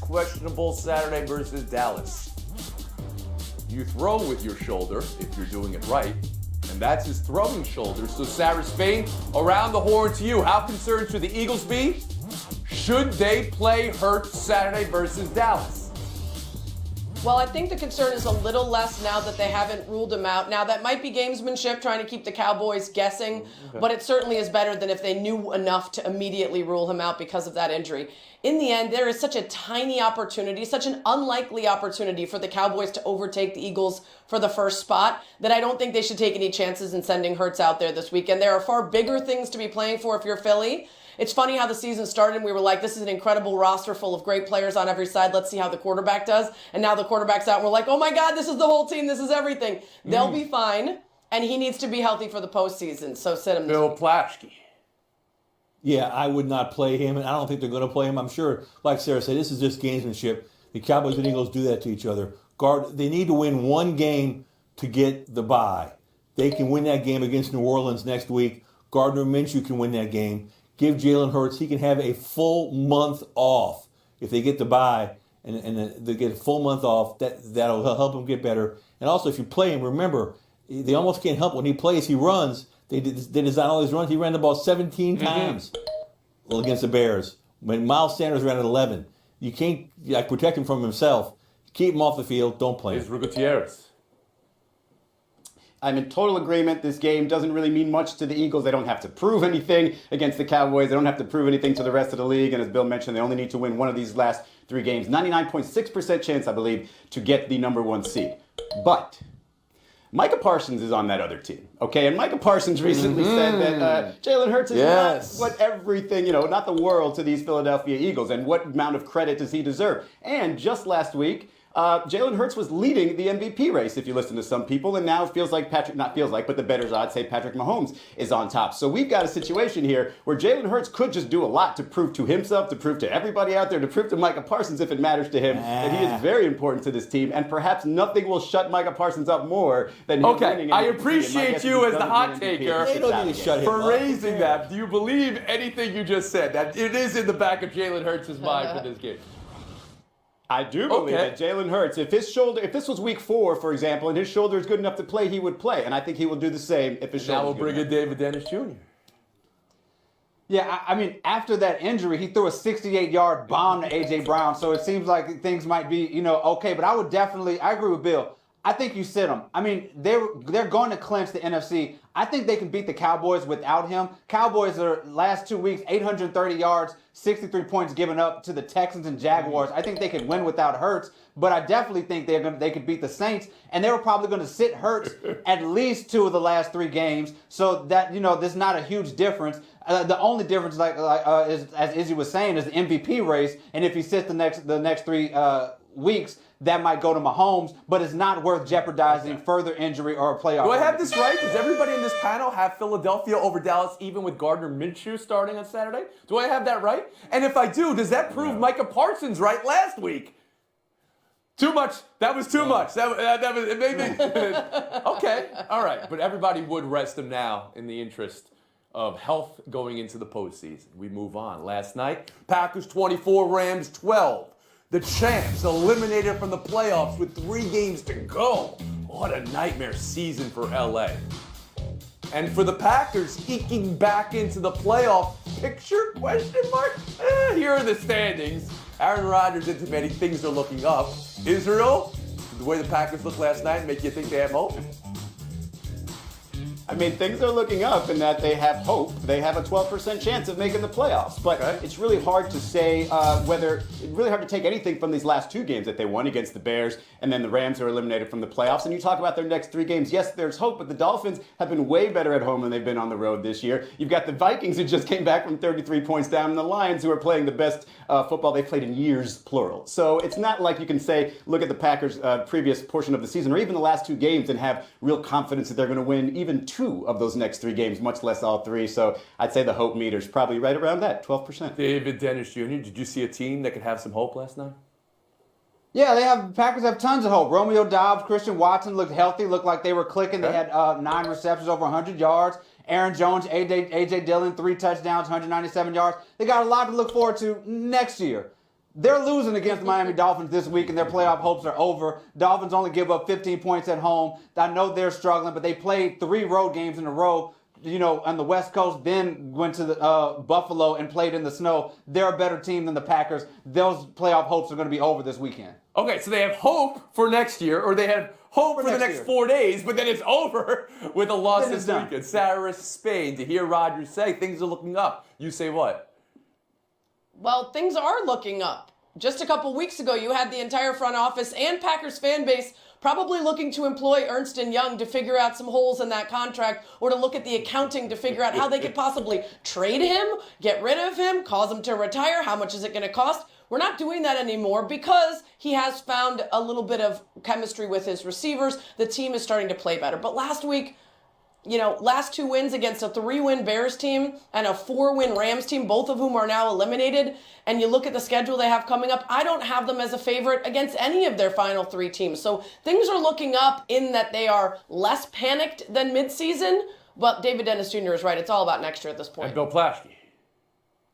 questionable Saturday versus Dallas. You throw with your shoulder if you're doing it right, and that's his throwing shoulder. So Sarah Spain, around the horn to you. How concerned should the Eagles be? Should they play Hurts Saturday versus Dallas? Well, I think the concern is a little less now that they haven't ruled him out. Now, that might be gamesmanship, trying to keep the Cowboys guessing, but it certainly is better than if they knew enough to immediately rule him out because of that injury. In the end, there is such a tiny opportunity, such an unlikely opportunity for the Cowboys to overtake the Eagles for the first spot that I don't think they should take any chances in sending Hurts out there this weekend. There are far bigger things to be playing for if you're Philly. It's funny how the season started and we were like, this is an incredible roster full of great players on every side. Let's see how the quarterback does. And now the quarterback's out and we're like, oh my God, this is the whole team. This is everything. They'll be fine. And he needs to be healthy for the postseason. So sit him. Bill Plaschke. Yeah, I would not play him, and I don't think they're going to play him. I'm sure, like Sarah said, this is just gamesmanship. The Cowboys and Eagles do that to each other. They need to win one game to get the bye. They can win that game against New Orleans next week. Gardner Minshew can win that game. Give Jalen Hurts, he can have a full month off if they get the bye and they get a full month off. That'll help him get better. And also, if you play him, remember, they almost can't help when he plays. He runs. They design all these runs. He ran the ball 17 times against the Bears. When Miles Sanders ran at 11, you can't protect him from himself. Keep him off the field. Don't play him. Israel Gutierrez. I'm in total agreement. This game doesn't really mean much to the Eagles. They don't have to prove anything against the Cowboys. They don't have to prove anything to the rest of the league. And as Bill mentioned, they only need to win one of these last 3 games. 99.6% chance, I believe, to get the number 1 seed. But Micah Parsons is on that other team, okay? And Micah Parsons recently said that Jalen Hurts is not what everything, not the world to these Philadelphia Eagles. And what amount of credit does he deserve? And just last week, Jalen Hurts was leading the MVP race, if you listen to some people, and now it feels like but the bettor's odds say Patrick Mahomes is on top. So we've got a situation here where Jalen Hurts could just do a lot to prove to himself, to prove to everybody out there, to prove to Micah Parsons, if it matters to him, that he is very important to this team, and perhaps nothing will shut Micah Parsons up more than him winning. I appreciate you as the hot taker for raising that. Do you believe anything you just said? That it is in the back of Jalen Hurts' mind for this game? I do believe that Jalen Hurts, if this was week 4, for example, and his shoulder is good enough to play, he would play. And I think he will do the same if his shoulder is good enough. Now we'll bring in David Dennis Jr. Yeah, I mean, after that injury, he threw a 68-yard bomb to A.J. Brown, so it seems like things might be, okay. But I agree with Bill. I think you sit him. I mean, they're going to clinch the NFC. I think they can beat the Cowboys without him. Cowboys are last 2 weeks, 830 yards, 63 points given up to the Texans and Jaguars. I think they could win without Hurts, but I definitely think they could beat the Saints, and they were probably going to sit Hurts at least 2 of the last 3 games. So that there's not a huge difference. The only difference, is, as Izzy was saying, is the MVP race, and if he sits the next 3 weeks, that might go to Mahomes, but it's not worth jeopardizing further injury or a playoff. Do I have this right? Does everybody in this panel have Philadelphia over Dallas, even with Gardner Minshew starting on Saturday? Do I have that right? And if I do, does that prove Micah Parsons right last week? Too much. That was too much. That was it made me. Okay, all right. But everybody would rest him now in the interest of health going into the postseason. We move on. Last night, Packers 24, Rams 12. The champs eliminated from the playoffs with 3 games to go. What a nightmare season for LA. And for the Packers, eking back into the playoff picture, question mark? Here are the standings. Aaron Rodgers intimating things are looking up. Israel, the way the Packers looked last night make you think they have hope? I mean, things are looking up in that they have hope. They have a 12% chance of making the playoffs. But it's really hard to say it's really hard to take anything from these last 2 games that they won against the Bears, and then the Rams are eliminated from the playoffs. And you talk about their next 3 games. Yes, there's hope, but the Dolphins have been way better at home than they've been on the road this year. You've got the Vikings who just came back from 33 points down, and the Lions who are playing the best football they've played in years, plural. So it's not like you can say, look at the Packers' previous portion of the season, or even the last 2 games, and have real confidence that they're going to win even 2 of those next 3 games, much less all 3. So I'd say the hope meter's probably right around that, 12%. David Dennis Jr., did you see a team that could have some hope last night? Yeah, Packers have tons of hope. Romeo Doubs, Christian Watson looked healthy, looked like they were clicking. They had 9 receptions, over 100 yards. Aaron Jones, A.J. Dillon, 3 touchdowns, 197 yards. They got a lot to look forward to next year. They're losing against the Miami Dolphins this week, and their playoff hopes are over. Dolphins only give up 15 points at home. I know they're struggling, but they played 3 road games in a row, on the West Coast, then went to the Buffalo and played in the snow. They're a better team than the Packers. Those playoff hopes are going to be over this weekend. Okay, so they have hope for next year, or they have hope for the next 4 days, but then it's over with a loss Then this it's done. weekend. Sarah's Spain, to hear Rodgers say things are looking up. You say what? Well, things are looking up. Just a couple weeks ago, you had the entire front office and Packers fan base probably looking to employ Ernst & Young to figure out some holes in that contract, or to look at the accounting to figure out how they could possibly trade him, get rid of him, cause him to retire. How much is it going to cost? We're not doing that anymore because he has found a little bit of chemistry with his receivers. The team is starting to play better. But last week, last 2 wins against a 3-win Bears team and a 4-win Rams team, both of whom are now eliminated, and you look at the schedule they have coming up, I don't have them as a favorite against any of their final 3 teams. So things are looking up in that they are less panicked than midseason, but David Dennis Jr. is right. It's all about next year at this point. And Bill Plaschke.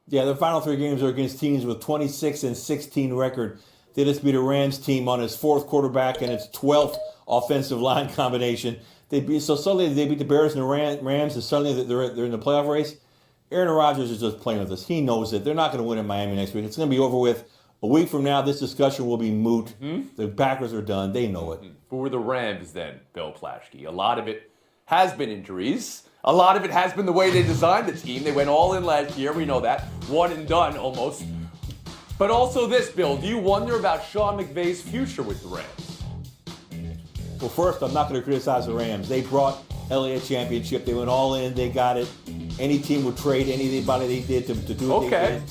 Yeah, the final 3 games are against teams with 26-16 record. They just beat a Rams team on its 4th quarterback and its 12th offensive line combination. Suddenly they beat the Bears and the Rams, and suddenly they're in the playoff race. Aaron Rodgers is just playing with us. He knows it. They're not going to win in Miami next week. It's going to be over with. A week from now, this discussion will be moot. The Packers are done. They know it. For the Rams, then, Bill Plaschke, a lot of it has been injuries. A lot of it has been the way they designed the team. They went all in last year. We know that. One and done, almost. But also this, Bill. Do you wonder about Sean McVay's future with the Rams? Well, first, I'm not going to criticize the Rams. They brought LA a championship. They went all in. They got it. Any team would trade anybody they did to do what Okay.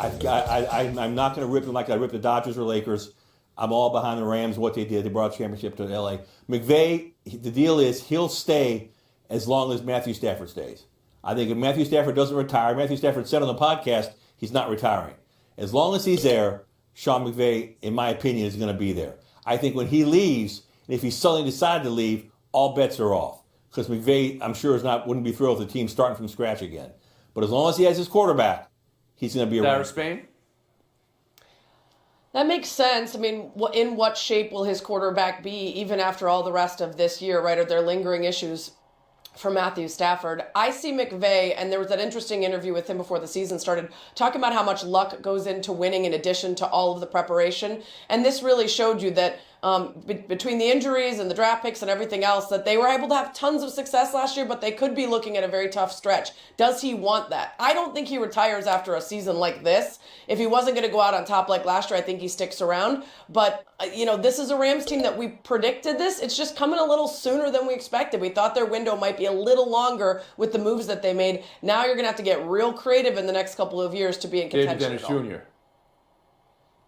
they did. I'm not going to rip them like I ripped the Dodgers or Lakers. I'm all behind the Rams, what they did. They brought a championship to LA. McVay, the deal is he'll stay as long as Matthew Stafford stays. I think if Matthew Stafford doesn't retire, Matthew Stafford said on the podcast he's not retiring. As long as he's there, Sean McVay, in my opinion, is going to be there. I think when he leaves, and if he suddenly decided to leave, all bets are off. Because McVay, I'm sure, wouldn't be thrilled with the team starting from scratch again. But as long as he has his quarterback, he's going to be around. Sarah Spain? That makes sense. I mean, in what shape will his quarterback be even after all the rest of this year, right? Are there lingering issues for Matthew Stafford? I see McVay, and there was that interesting interview with him before the season started, talking about how much luck goes into winning in addition to all of the preparation. And this really showed you that between the injuries and the draft picks and everything else, that they were able to have tons of success last year, but they could be looking at a very tough stretch. Does he want that? I don't think he retires after a season like this. If he wasn't going to go out on top like last year, I think he sticks around. But, this is a Rams team that we predicted this. It's just coming a little sooner than we expected. We thought their window might be a little longer with the moves that they made. Now you're going to have to get real creative in the next couple of years to be in David contention. Dennis at all. Jr.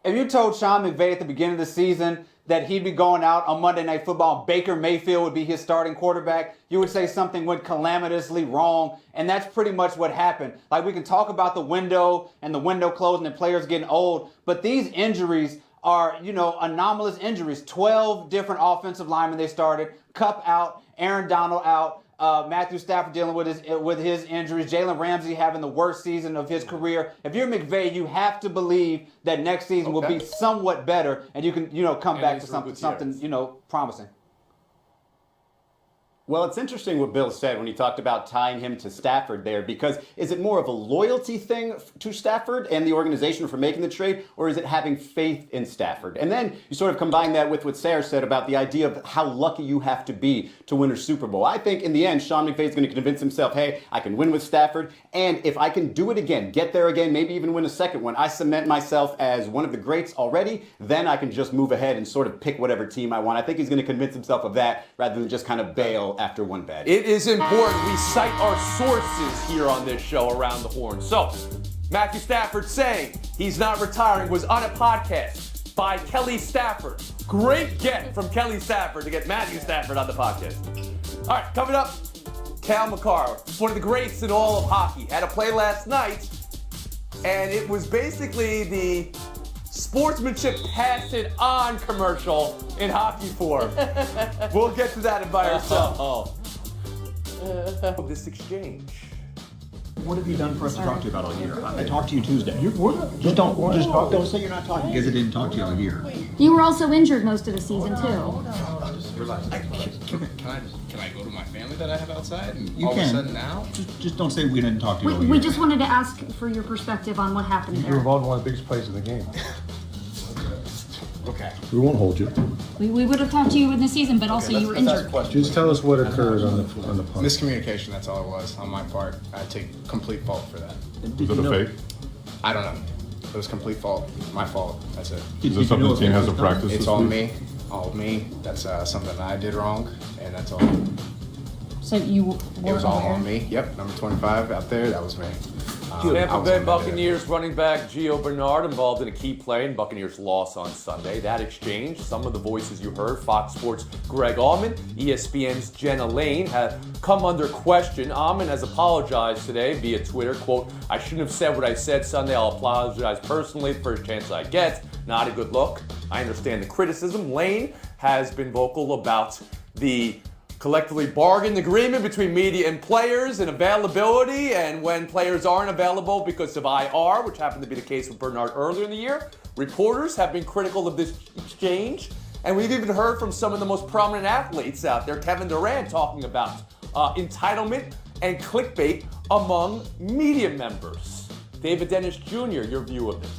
If you told Sean McVay at the beginning of the season that he'd be going out on Monday Night Football and Baker Mayfield would be his starting quarterback, you would say something went calamitously wrong, and that's pretty much what happened. Like, we can talk about the window and the window closing and players getting old, but these injuries are, anomalous injuries. 12 different offensive linemen they started, Kupp out, Aaron Donald out, Matthew Stafford dealing with his injuries, Jalen Ramsey having the worst season of his career. If you're McVay, you have to believe that next season will be somewhat better, and you can, come back to something, promising. Well, it's interesting what Bill said when he talked about tying him to Stafford there, because is it more of a loyalty thing to Stafford and the organization for making the trade, or is it having faith in Stafford? And then you sort of combine that with what Sarah said about the idea of how lucky you have to be to win a Super Bowl. I think in the end, Sean McVay is going to convince himself, hey, I can win with Stafford, and if I can do it again, get there again, maybe even win a second one, I cement myself as one of the greats already, then I can just move ahead and sort of pick whatever team I want. I think he's going to convince himself of that rather than just kind of bail after one bad. It is important we cite our sources here on this show around the horn. So, Matthew Stafford saying he's not retiring was on a podcast by Kelly Stafford. Great get from Kelly Stafford to get Matthew Stafford on the podcast. All right, coming up, Cal McCarr, one of the greats in all of hockey, had a play last night, and it was basically the sportsmanship pass it on commercial in hockey form. We'll get to that in by ourselves. This exchange. What have you done for us to talk to you about all year? I talked to you Tuesday. Don't say you're not talking because I didn't talk to you all year. You were also injured most of the season too. Can I go to my family that I have outside? And You all can. of a sudden now? Just don't say we didn't talk to you all year. We just wanted to ask for your perspective on what happened You're there. involved in one of the biggest plays of the game. Okay. We won't hold you. We would have talked to you in the season, but also you were injured. Just tell us what occurred on the punt. Miscommunication, that's all it was on my part. I take complete fault for that. Was it a fake? I don't know. It was complete fault. My fault. That's it. Is this something the team has to practice It's this all week? me. All me. That's something I did wrong, and that's all. So you It were was all aware. on me. Yep, number 25 out there. That was me. I Tampa was Bay on that Buccaneers running back Gio Bernard involved in a key play in Buccaneers' loss on Sunday. That exchange, some of the voices you heard, Fox Sports' Greg Allman, ESPN's Jenna Lane, have come under question. Allman has apologized today via Twitter, quote, "I shouldn't have said what I said Sunday. I'll apologize personally for a chance I get. Not a good look. I understand the criticism." Lane has been vocal about the collectively bargained agreement between media and players and availability, and when players aren't available because of IR, which happened to be the case with Bernard earlier in the year, reporters have been critical of this exchange, and we've even heard from some of the most prominent athletes out there, Kevin Durant, talking about entitlement and clickbait among media members. David Dennis Jr., your view of this?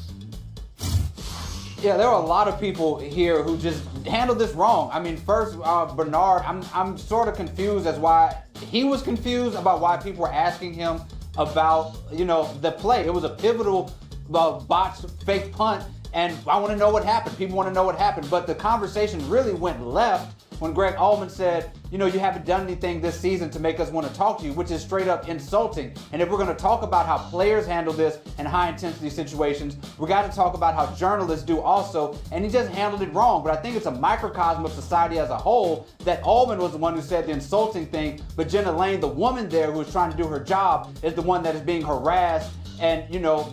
Yeah, there are a lot of people here who just handled this wrong. I mean, first, Bernard, I'm sort of confused as why he was confused about why people were asking him about, the play. It was a pivotal botched fake punt, and I want to know what happened. People want to know what happened, but the conversation really went left when Greg Allman said, you haven't done anything this season to make us want to talk to you, which is straight up insulting. And if we're going to talk about how players handle this in high intensity situations, we got to talk about how journalists do also. And he just handled it wrong. But I think it's a microcosm of society as a whole that Allman was the one who said the insulting thing, but Jenna Lane, the woman there who is trying to do her job, is the one that is being harassed. And,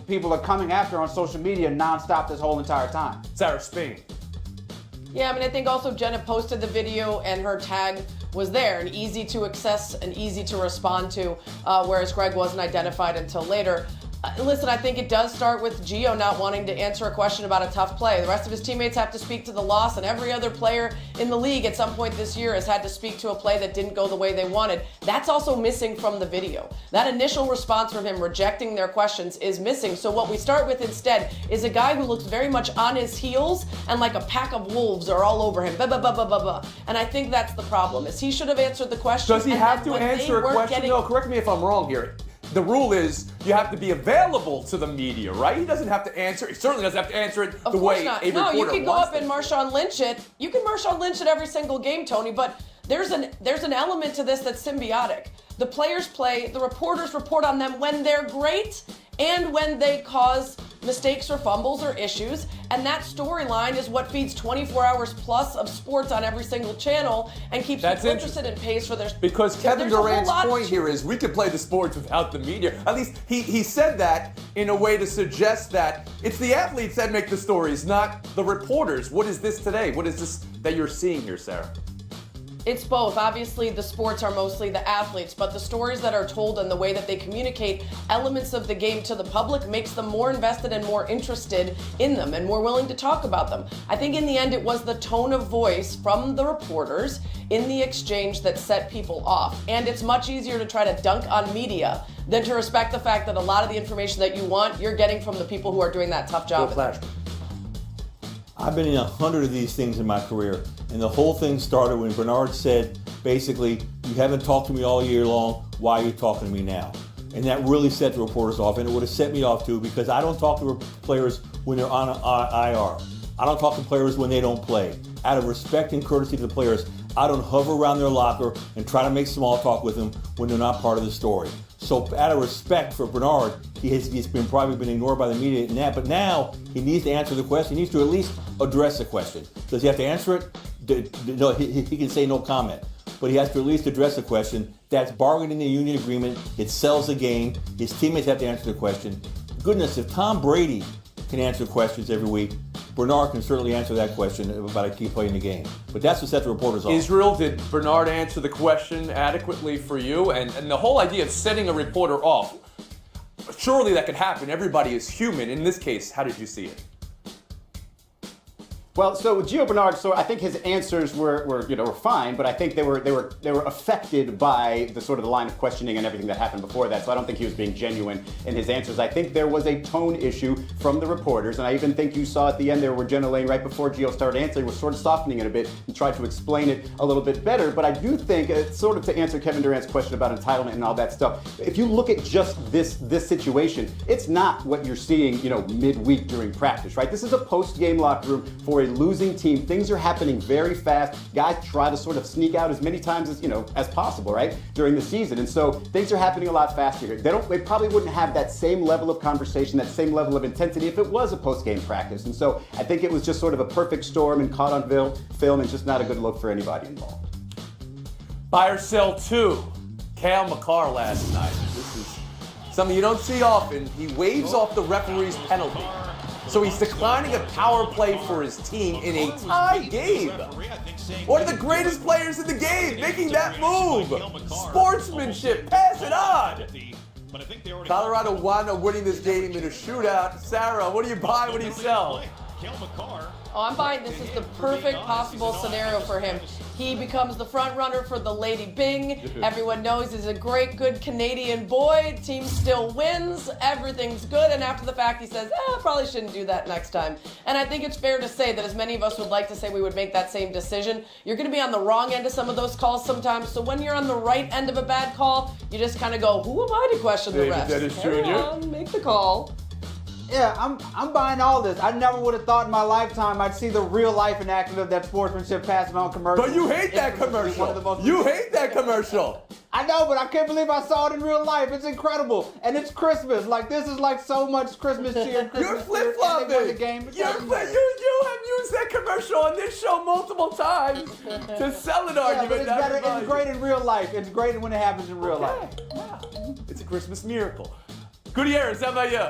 people are coming after her on social media nonstop this whole entire time. Sarah Spain. Yeah, I think also Jenna posted the video and her tag was there and easy to access and easy to respond to, whereas Greg wasn't identified until later. Listen, I think it does start with Gio not wanting to answer a question about a tough play. The rest of his teammates have to speak to the loss, and every other player in the league at some point this year has had to speak to a play that didn't go the way they wanted. That's also missing from the video. That initial response from him rejecting their questions is missing. So what we start with instead is a guy who looks very much on his heels and like a pack of wolves are all over him. Blah, blah, blah, blah, blah, blah. And I think that's the problem, is he should have answered the question. Does he have to answer a question? No, correct me if I'm wrong here. The rule is you have to be available to the media, right? He doesn't have to answer. He certainly doesn't have to answer it the way a reporter wants. No, you can go up and Marshawn Lynch it. You can Marshawn Lynch it every single game, Tony, but there's an element to this that's symbiotic. The players play, the reporters report on them when they're great and when they cause mistakes or fumbles or issues, and that storyline is what feeds 24 hours plus of sports on every single channel and keeps people interested and pays for their... Because Kevin Durant's point here is we could play the sports without the media. At least he said that in a way to suggest that it's the athletes that make the stories, not the reporters. What is this today? What is this that you're seeing here, Sarah? It's both. Obviously, the sports are mostly the athletes, but the stories that are told and the way that they communicate elements of the game to the public makes them more invested and more interested in them and more willing to talk about them. I think in the end, it was the tone of voice from the reporters in the exchange that set people off. And it's much easier to try to dunk on media than to respect the fact that a lot of the information that you want, you're getting from the people who are doing that tough job. I've been in 100 of these things in my career, and the whole thing started when Bernard said, basically, you haven't talked to me all year long, why are you talking to me now? And that really set the reporters off, and it would have set me off too, because I don't talk to players when they're on IR. I don't talk to players when they don't play. Out of respect and courtesy to the players, I don't hover around their locker and try to make small talk with them when they're not part of the story. So out of respect for Bernard, he's probably been ignored by the media in that, but now he needs to answer the question. He needs to at least address the question. Does he have to answer it? No, he can say no comment, but he has to at least address the question. That's bargained in the union agreement. It sells the game. His teammates have to answer the question. Goodness, if Tom Brady can answer questions every week, Bernard can certainly answer that question about a key play in the game. But that's what set the reporters off. Israel, did Bernard answer the question adequately for you? And the whole idea of setting a reporter off, surely that could happen. Everybody is human. In this case, how did you see it? Well, so with Gio Bernard, so I think his answers were fine, but I think they were affected by the sort of the line of questioning and everything that happened before that. So I don't think he was being genuine in his answers. I think there was a tone issue from the reporters, and I even think you saw at the end there where Jenna Lane, right before Gio started answering, was sort of softening it a bit and tried to explain it a little bit better. But I do think, sort of to answer Kevin Durant's question about entitlement and all that stuff, if you look at just this situation, it's not what you're seeing, midweek during practice, right? This is a post-game locker room for a losing team. Things are happening very fast. Guys try to sort of sneak out as many times as possible, right, during the season. And so things are happening a lot faster here. They probably wouldn't have that same level of conversation, that same level of intensity if it was a post-game practice. And so I think it was just sort of a perfect storm and caught on film and just not a good look for anybody involved. Buy or sell 2. Cale Makar last night. This is something you don't see often. He waves off the referee's penalty. So he's declining a power play for his team in a tie game. One of the greatest players in the game making that move. Sportsmanship, pass it on. Colorado wound up winning this game in a shootout. Sarah, what do you buy, what do you sell? Oh, I'm buying this is the perfect possible scenario for him. He becomes the front runner for the Lady Bing. Everyone knows he's a great, good Canadian boy. Team still wins. Everything's good. And after the fact, he says, probably shouldn't do that next time. And I think it's fair to say that as many of us would like to say we would make that same decision, you're going to be on the wrong end of some of those calls sometimes. So when you're on the right end of a bad call, you just kind of go, who am I to question the refs? That is Carry true, on, make the call. Yeah, I'm buying all this. I never would have thought in my lifetime I'd see the real life enactment of that sportsmanship passing on commercial. But you hate that commercial. You hate that commercial. I know, but I can't believe I saw it in real life. It's incredible. And it's Christmas. Like, this is like so much Christmas cheer. You're flip-flopping. You have used that commercial on this show multiple times to sell an Yeah, argument. but it's great in real life. It's great when it happens in real life. Yeah. It's a Christmas miracle. Gutierrez, how about you?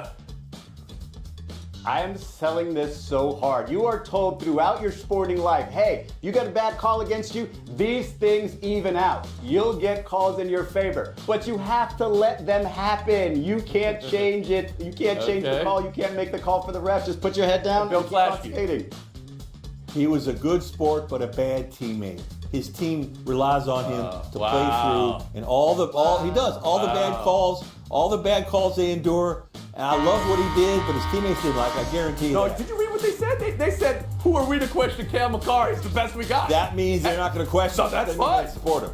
I am selling this so hard. You are told throughout your sporting life, hey, you got a bad call against you, these things even out. You'll get calls in your favor, but you have to let them happen. You can't change it. You can't change the call. You can't make the call for the ref. Just put your head down and keep on skating. He was a good sport, but a bad teammate. His team relies on him to play through, and all the bad calls they endure. And I love what he did, but his teammates didn't like. I guarantee you. No, that. did you read what they said? They said, "Who are we to question Cale Makar? He's the best we got." That means they're not going to question. So that's him. fine. They support him.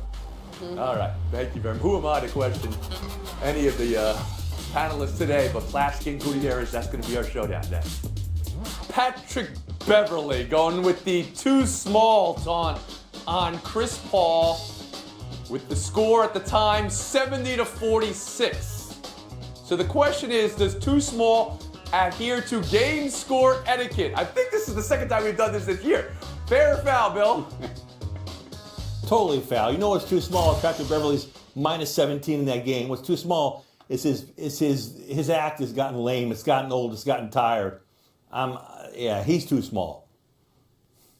All right, thank you very much. Who am I to question any of the panelists today? But Plasky and Gutierrez, that's going to be our showdown next. Patrick Beverley going with the too small taunt on Chris Paul, with the score at the time 70-46. So the question is, does too small adhere to game score etiquette? I think this is the second time we've done this year. Fair or foul, Bill? Totally foul. You know what's too small? Patrick Beverley's minus 17 in that game. What's too small is his act has gotten lame. It's gotten old. It's gotten tired. He's too small.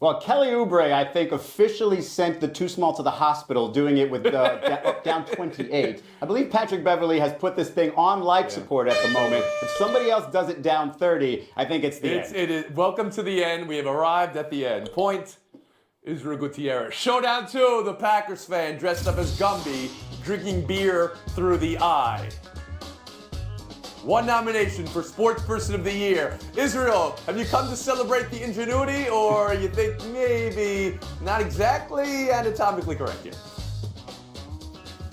Well, Kelly Oubre, I think, officially sent the too small to the hospital, doing it with down 28. I believe Patrick Beverley has put this thing on life support at the moment. If somebody else does it down 30, I think it's the end. It is. Welcome to the end. We have arrived at the end. Point, Israel Gutierrez. Showdown 2, the Packers fan dressed up as Gumby, drinking beer through the eye. One nomination for Sports Person of the Year. Israel, have you come to celebrate the ingenuity, or you think maybe not exactly anatomically correct here?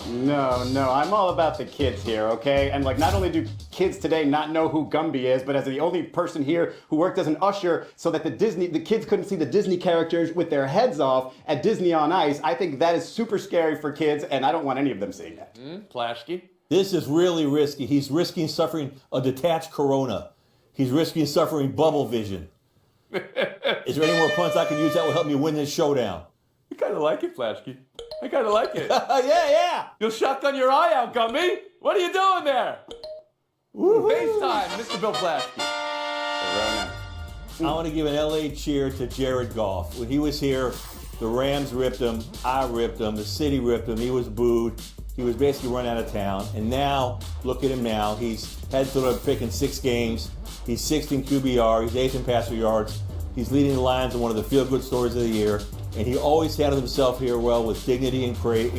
No, I'm all about the kids here, okay? And not only do kids today not know who Gumby is, but as the only person here who worked as an usher so that the kids couldn't see the Disney characters with their heads off at Disney on Ice, I think that is super scary for kids, and I don't want any of them seeing that. Plashke? This is really risky. He's risking suffering a detached corona. He's risking suffering bubble vision. Is there any more punts I can use that will help me win this showdown? I kind of like it, Plashke. I kind of like it. Yeah. You'll shotgun your eye out, Gumby. What are you doing there? FaceTime, Mr. Bill Plashke. I want to give an LA cheer to Jared Goff. When he was here, the Rams ripped him. I ripped him. The city ripped him. He was booed. he was basically run out of town. And now, look at him now. He's had to pick in 6 games. He's 6th in QBR. He's 8th in passer yards. He's leading the Lions in one of the feel-good stories of the year. And he always handled himself here well with dignity and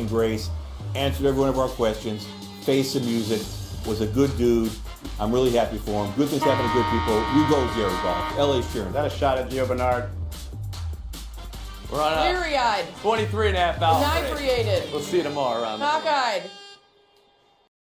grace. Answered every one of our questions. Faced the music. Was a good dude. I'm really happy for him. Good things happen to good people. You go, Jerry Goff. LA's cheering. Is that a shot at Gio Bernard? We're on a Weary-eyed. 23 and a half hours. Inebriated. We'll see you tomorrow around the Cockeyed.